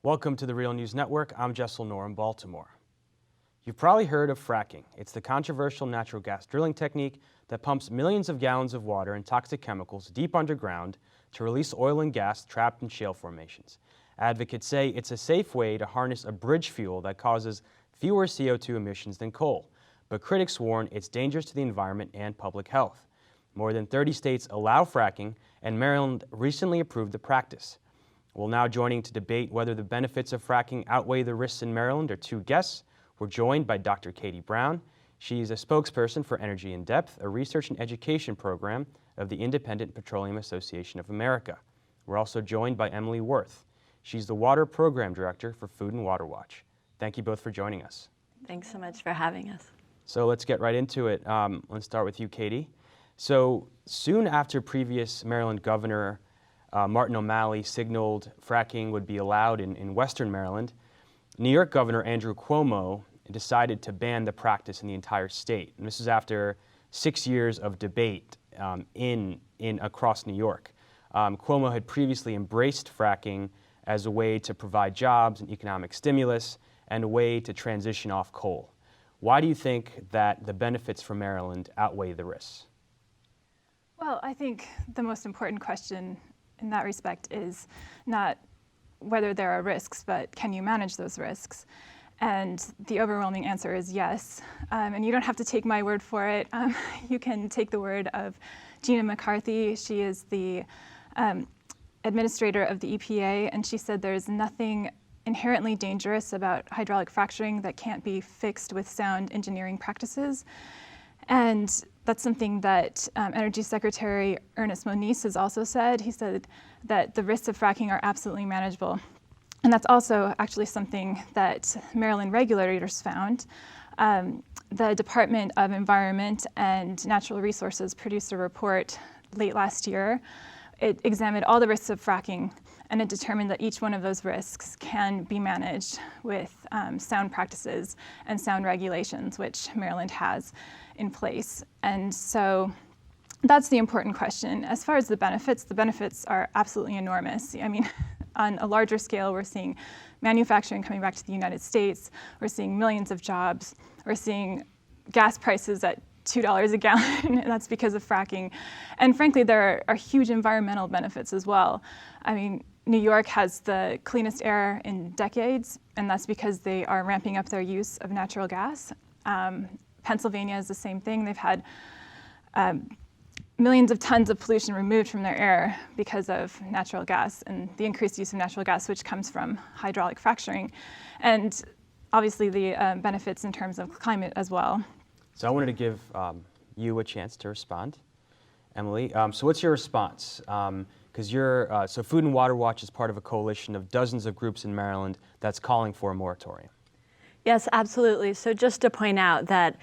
Welcome to the Real News Network. I'm Jessel Noor in Baltimore. You've probably heard of fracking. It's the controversial natural gas drilling technique that pumps millions of gallons of water and toxic chemicals deep underground to release oil and gas trapped in shale formations. Advocates say it's a safe way to harness a bridge fuel that causes fewer CO2 emissions than coal, but critics warn it's dangerous to the environment and public health. More than 30 states allow fracking, and Maryland recently approved the practice. Well, now joining to debate whether the benefits of fracking outweigh the risks in Maryland are two guests. We're joined by Dr. Katie Brown. She's a spokesperson for Energy in Depth, a research and education program of the Independent Petroleum Association of America. We're also joined by Emily Wurth. She's the Water Program Director for Food and Water Watch. Thank you both for joining us. Thanks so much for having us. So let's get right into it. Let's start with you, Katie. So soon after previous Maryland Governor Martin O'Malley signaled fracking would be allowed in Western Maryland, New York Governor Andrew Cuomo decided to ban the practice in the entire state. And this is after 6 years of debate across New York. Cuomo had previously embraced fracking as a way to provide jobs and economic stimulus and a way to transition off coal. Why do you think that the benefits for Maryland outweigh the risks? Well, I think the most important question in that respect is not whether there are risks, but can you manage those risks? And the overwhelming answer is yes. And you don't have to take my word for it. You can take the word of Gina McCarthy. She is the administrator of the EPA, and she said there's nothing inherently dangerous about hydraulic fracturing that can't be fixed with sound engineering practices. And that's something that Energy Secretary Ernest Moniz has also said. He said that the risks of fracking are absolutely manageable. And that's also actually something that Maryland regulators found. The Department of Environment and Natural Resources produced a report late last year. It examined all the risks of fracking, and it determined that each one of those risks can be managed with sound practices and sound regulations, which Maryland has in place. And so that's the important question. As far as the benefits are absolutely enormous. I mean, on a larger scale, we're seeing manufacturing coming back to the United States. We're seeing millions of jobs. We're seeing gas prices at $2 a gallon, and that's because of fracking. And frankly, there are huge environmental benefits as well. I mean, New York has the cleanest air in decades, and that's because they are ramping up their use of natural gas. Pennsylvania is the same thing. They've had millions of tons of pollution removed from their air because of natural gas and the increased use of natural gas, which comes from hydraulic fracturing. And obviously the benefits in terms of climate as well. So I wanted to give you a chance to respond. Emily, so what's your response? Because so Food and Water Watch is part of a coalition of dozens of groups in Maryland that's calling for a moratorium. Yes, absolutely. So just to point out that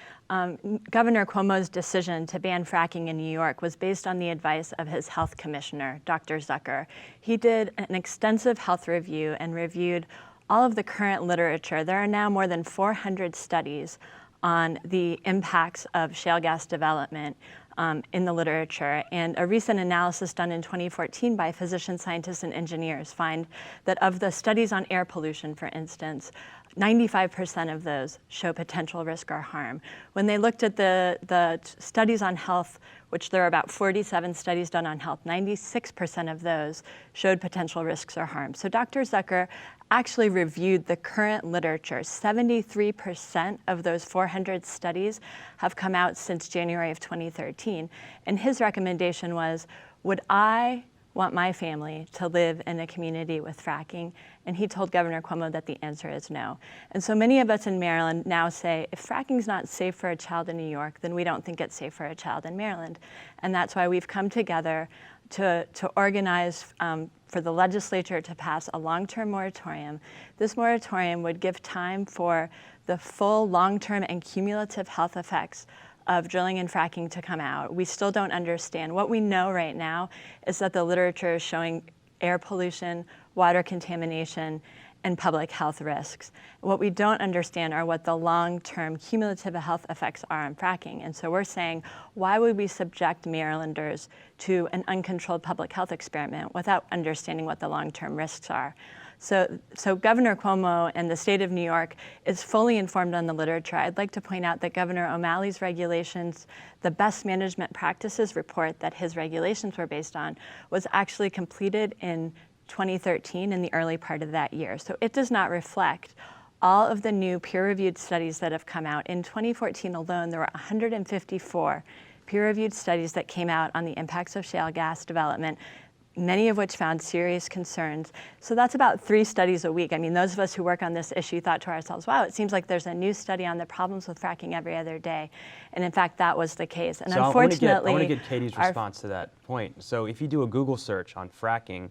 Governor Cuomo's decision to ban fracking in New York was based on the advice of his health commissioner, Dr. Zucker. He did an extensive health review and reviewed all of the current literature. There are now more than 400 studies on the impacts of shale gas development in the literature. And a recent analysis done in 2014 by physicians, scientists, and engineers find that of the studies on air pollution, for instance, 95% of those show potential risk or harm. When they looked at the studies on health, which there are about 47 studies done on health, 96% of those showed potential risks or harm. So Dr. Zucker actually reviewed the current literature. 73% of those 400 studies have come out since January of 2013. And his recommendation was, would I want my family to live in a community with fracking? And he told Governor Cuomo that the answer is no. And so many of us in Maryland now say, if fracking's not safe for a child in New York, then we don't think it's safe for a child in Maryland. And that's why we've come together to organize for the legislature to pass a long-term moratorium. This moratorium would give time for the full long-term and cumulative health effects of drilling and fracking to come out. We still don't understand. What we know right now is that the literature is showing air pollution, water contamination, and public health risks. What we don't understand are what the long-term cumulative health effects are on fracking. And so we're saying, why would we subject Marylanders to an uncontrolled public health experiment without understanding what the long-term risks are? So Governor Cuomo and the state of New York is fully informed on the literature. I'd like to point out that Governor O'Malley's regulations, the best management practices report that his regulations were based on, was actually completed in 2013 in the early part of that year. So it does not reflect all of the new peer-reviewed studies that have come out. In 2014 alone, there were 154 peer-reviewed studies that came out on the impacts of shale gas development, many of which found serious concerns. So that's about 3 studies a week. I mean, those of us who work on this issue thought to ourselves, wow, it seems like there's a new study on the problems with fracking every other day. And in fact, that was the case. And so unfortunately, I want to get Katie's response to that point. So if you do a Google search on fracking,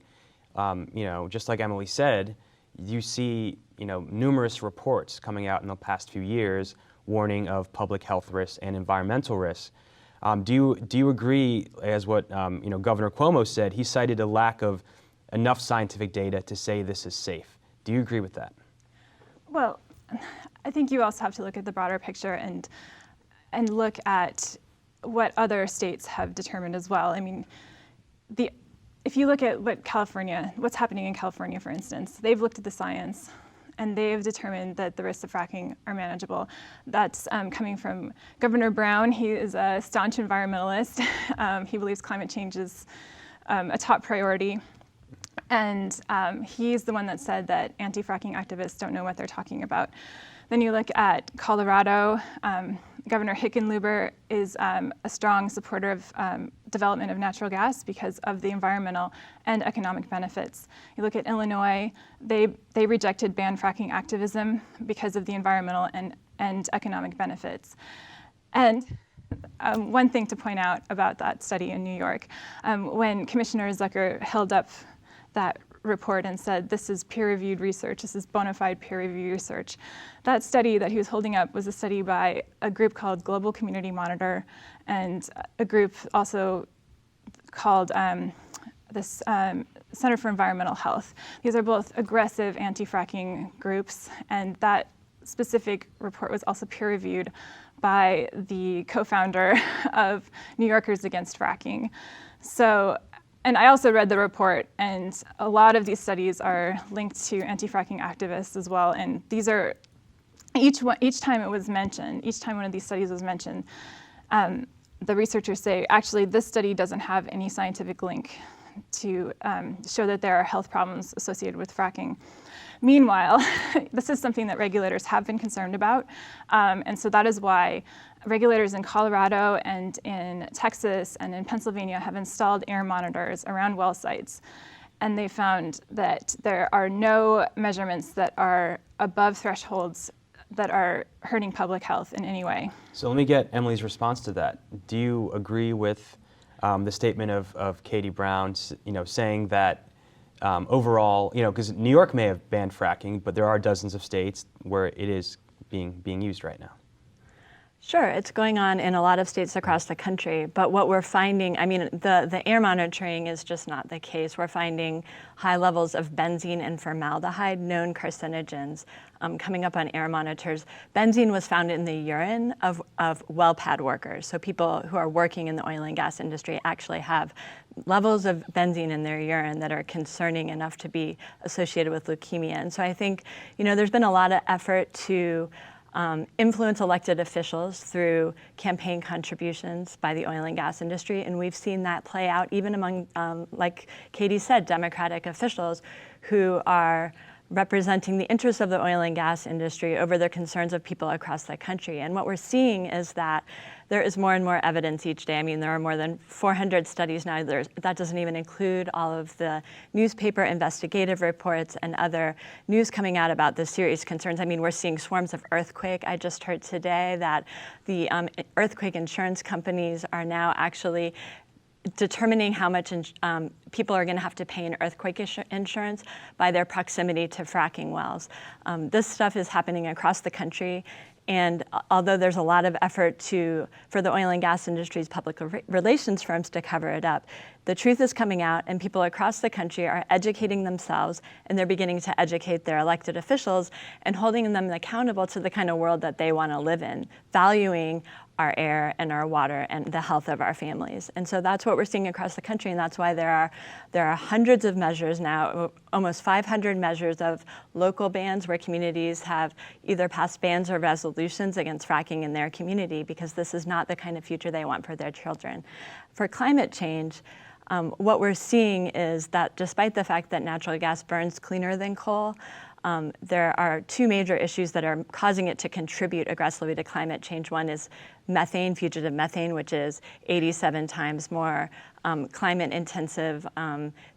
just like Emily said, you see, numerous reports coming out in the past few years warning of public health risks and environmental risks. Do you agree, as what Governor Cuomo said? He cited a lack of enough scientific data to say this is safe. Do you agree with that? Well, I think you also have to look at the broader picture and look at what other states have determined as well. I mean, if you look at what's happening in California, for instance, they've looked at the science and they've determined that the risks of fracking are manageable. That's coming from Governor Brown. He is a staunch environmentalist. He believes climate change is a top priority. And he's the one that said that anti-fracking activists don't know what they're talking about. Then you look at Colorado. Governor Hickenlooper is a strong supporter of development of natural gas because of the environmental and economic benefits. You look at Illinois, they rejected ban fracking activism because of the environmental and economic benefits. And one thing to point out about that study in New York, when Commissioner Zucker held up that report and said, this is peer-reviewed research, this is bona fide peer-reviewed research. That study that he was holding up was a study by a group called Global Community Monitor and a group also called this Center for Environmental Health. These are both aggressive anti-fracking groups, and that specific report was also peer-reviewed by the co-founder of New Yorkers Against Fracking. So, and I also read the report, and a lot of these studies are linked to anti-fracking activists as well. And these are, each time it was mentioned, each time one of these studies was mentioned, the researchers say, actually, this study doesn't have any scientific link to show that there are health problems associated with fracking. Meanwhile, this is something that regulators have been concerned about. And so that is why regulators in Colorado and in Texas and in Pennsylvania have installed air monitors around well sites. And they found that there are no measurements that are above thresholds that are hurting public health in any way. So let me get Emily's response to that. Do you agree with the statement of Katie Brown, saying that overall, because New York may have banned fracking, but there are dozens of states where it is being used right now? Sure, it's going on in a lot of states across the country, but what we're finding, I mean, the air monitoring is just not the case. We're finding high levels of benzene and formaldehyde, known carcinogens, coming up on air monitors. Benzene was found in the urine of well pad workers, so people who are working in the oil and gas industry actually have levels of benzene in their urine that are concerning enough to be associated with leukemia. And so I think, there's been a lot of effort to influence elected officials through campaign contributions by the oil and gas industry. And we've seen that play out even among, like Katie said, Democratic officials who are representing the interests of the oil and gas industry over the concerns of people across the country. And what we're seeing is that there is more and more evidence each day. I mean, there are more than 400 studies now. That doesn't even include all of the newspaper investigative reports and other news coming out about the serious concerns. I mean, we're seeing swarms of earthquake. I just heard today that the earthquake insurance companies are now actually determining how much people are going to have to pay in earthquake insurance by their proximity to fracking wells. This stuff is happening across the country. And although there's a lot of effort for the oil and gas industry's public relations firms to cover it up, the truth is coming out, and people across the country are educating themselves, and they're beginning to educate their elected officials and holding them accountable to the kind of world that they want to live in, valuing our air and our water and the health of our families. And so that's what we're seeing across the country, and that's why there are hundreds of measures now, almost 500 measures of local bans where communities have either passed bans or resolutions against fracking in their community, because this is not the kind of future they want for their children. For climate change, what we're seeing is that despite the fact that natural gas burns cleaner than coal, there are two major issues that are causing it to contribute aggressively to climate change. One is methane, fugitive methane, which is 87 times more climate intensive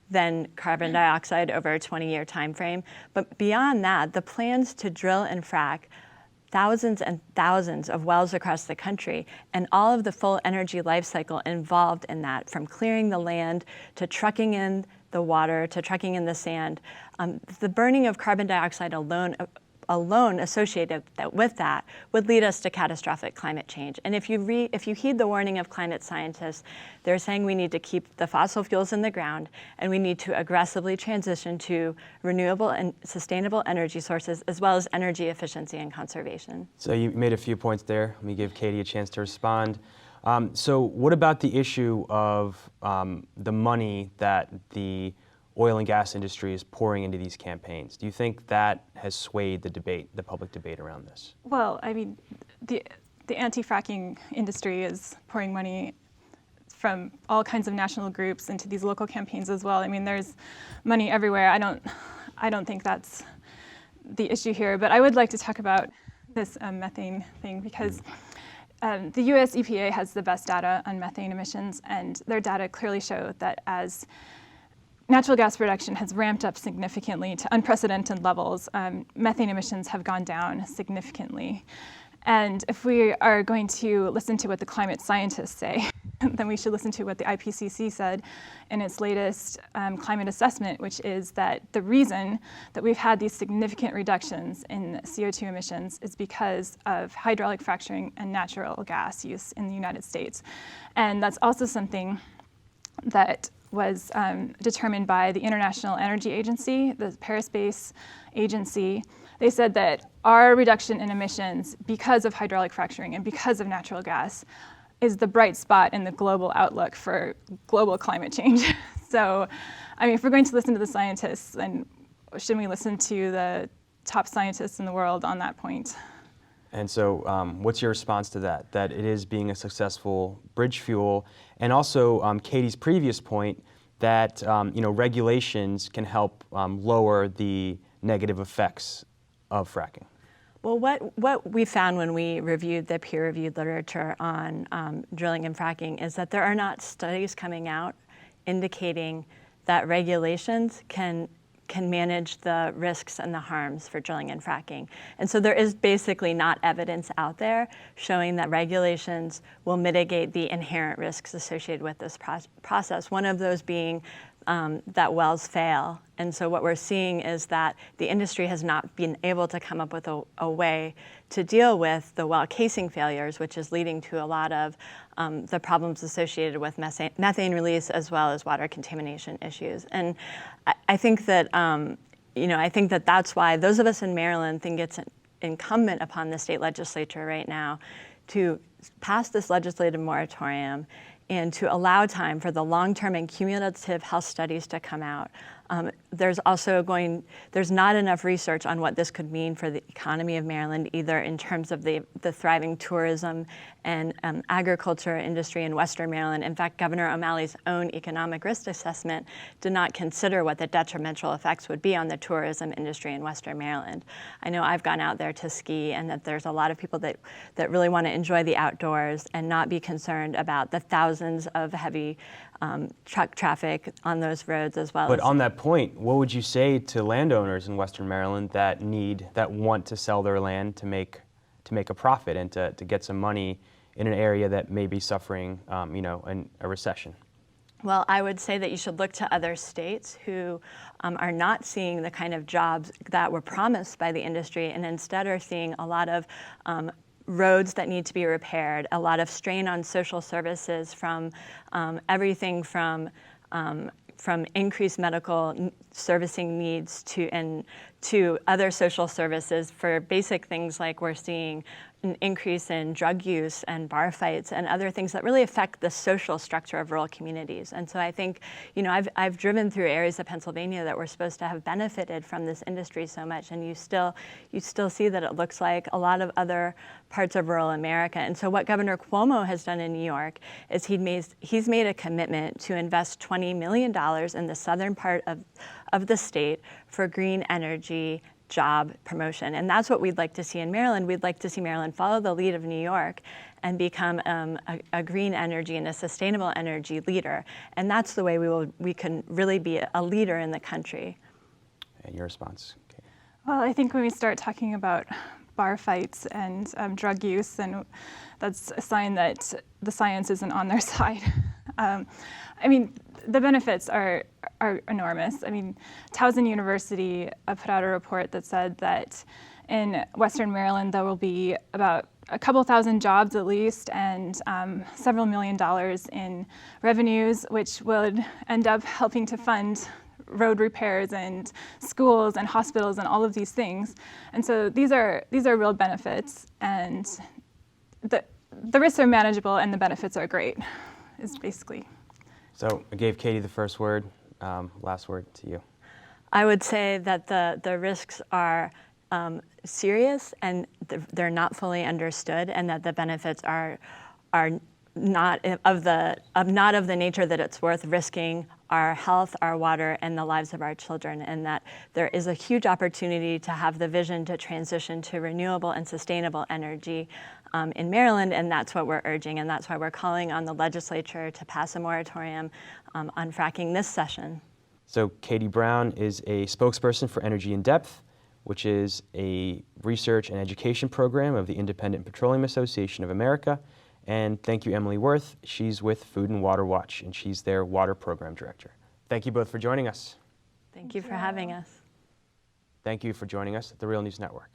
than carbon dioxide over a 20-year time frame. But beyond that, the plans to drill and frack thousands and thousands of wells across the country, and all of the full energy life cycle involved in that, from clearing the land to trucking in the water to trucking in the sand. The burning of carbon dioxide alone associated with that would lead us to catastrophic climate change. And if you heed the warning of climate scientists, they're saying we need to keep the fossil fuels in the ground, and we need to aggressively transition to renewable and sustainable energy sources, as well as energy efficiency and conservation. So you made a few points there. Let me give Katie a chance to respond. So what about the issue of the money that the oil and gas industry is pouring into these campaigns? Do you think that has swayed the debate, the public debate around this? Well, I mean, the anti-fracking industry is pouring money from all kinds of national groups into these local campaigns as well. I mean, there's money everywhere. I don't think that's the issue here, but I would like to talk about this methane thing, because the US EPA has the best data on methane emissions, and their data clearly show that as natural gas production has ramped up significantly to unprecedented levels, methane emissions have gone down significantly. And if we are going to listen to what the climate scientists say, then we should listen to what the IPCC said in its latest climate assessment, which is that the reason that we've had these significant reductions in CO2 emissions is because of hydraulic fracturing and natural gas use in the United States. And that's also something that was determined by the International Energy Agency, the Paris-based agency. They said that our reduction in emissions because of hydraulic fracturing and because of natural gas is the bright spot in the global outlook for global climate change. So, I mean, if we're going to listen to the scientists, then shouldn't we listen to the top scientists in the world on that point? And so what's your response to that, that it is being a successful bridge fuel? And also Katie's previous point that regulations can help lower the negative effects of fracking. Well, what we found when we reviewed the peer-reviewed literature on drilling and fracking is that there are not studies coming out indicating that regulations can manage the risks and the harms for drilling and fracking. And so there is basically not evidence out there showing that regulations will mitigate the inherent risks associated with this process, one of those being that wells fail. And so what we're seeing is that the industry has not been able to come up with a way to deal with the well casing failures, which is leading to a lot of the problems associated with methane release as well as water contamination issues. And I think that that's why those of us in Maryland think it's incumbent upon the state legislature right now to pass this legislative moratorium and to allow time for the long-term and cumulative health studies to come out. There's not enough research on what this could mean for the economy of Maryland, either in terms of the thriving tourism and agriculture industry in Western Maryland. In fact, Governor O'Malley's own economic risk assessment did not consider what the detrimental effects would be on the tourism industry in Western Maryland. I know I've gone out there to ski, and that there's a lot of people that really want to enjoy the outdoors and not be concerned about the thousands of heavy truck traffic on those roads as well. But on that point, what would you say to landowners in Western Maryland that want to sell their land to make a profit and to get some money in an area that may be suffering, a recession? Well, I would say that you should look to other states who are not seeing the kind of jobs that were promised by the industry, and instead are seeing a lot of roads that need to be repaired, a lot of strain on social services from everything from increased medical servicing needs to other social services for basic things like we're seeing an increase in drug use and bar fights and other things that really affect the social structure of rural communities. And so I think, I've driven through areas of Pennsylvania that were supposed to have benefited from this industry so much, and you still see that it looks like a lot of other parts of rural America. And so what Governor Cuomo has done in New York is he's made a commitment to invest $20 million in the southern part of the state for green energy job promotion. And that's what we'd like to see in Maryland. We'd like to see Maryland follow the lead of New York and become a green energy and a sustainable energy leader. And that's the way we can really be a leader in the country. And your response? Okay. Well, I think when we start talking about bar fights and drug use, and that's a sign that the science isn't on their side. The benefits are enormous. Towson University put out a report that said that in Western Maryland there will be about a couple thousand jobs at least, and several $1 million in revenues, which would end up helping to fund road repairs and schools and hospitals and all of these things. And so these are real benefits, and the risks are manageable and the benefits are great, is basically. So I gave Katie the first word. Last word to you. I would say that the risks are serious and they're not fully understood, and that the benefits are not of the nature that it's worth risking our health, our water, and the lives of our children, and that there is a huge opportunity to have the vision to transition to renewable and sustainable energy in Maryland, and that's what we're urging, and that's why we're calling on the legislature to pass a moratorium on fracking this session. So Katie Brown is a spokesperson for Energy in Depth, which is a research and education program of the Independent Petroleum Association of America. And thank you, Emily Wurth. She's with Food and Water Watch, and she's their water program director. Thank you both for joining us. Thank you for having us. Thank you for joining us at the Real News Network.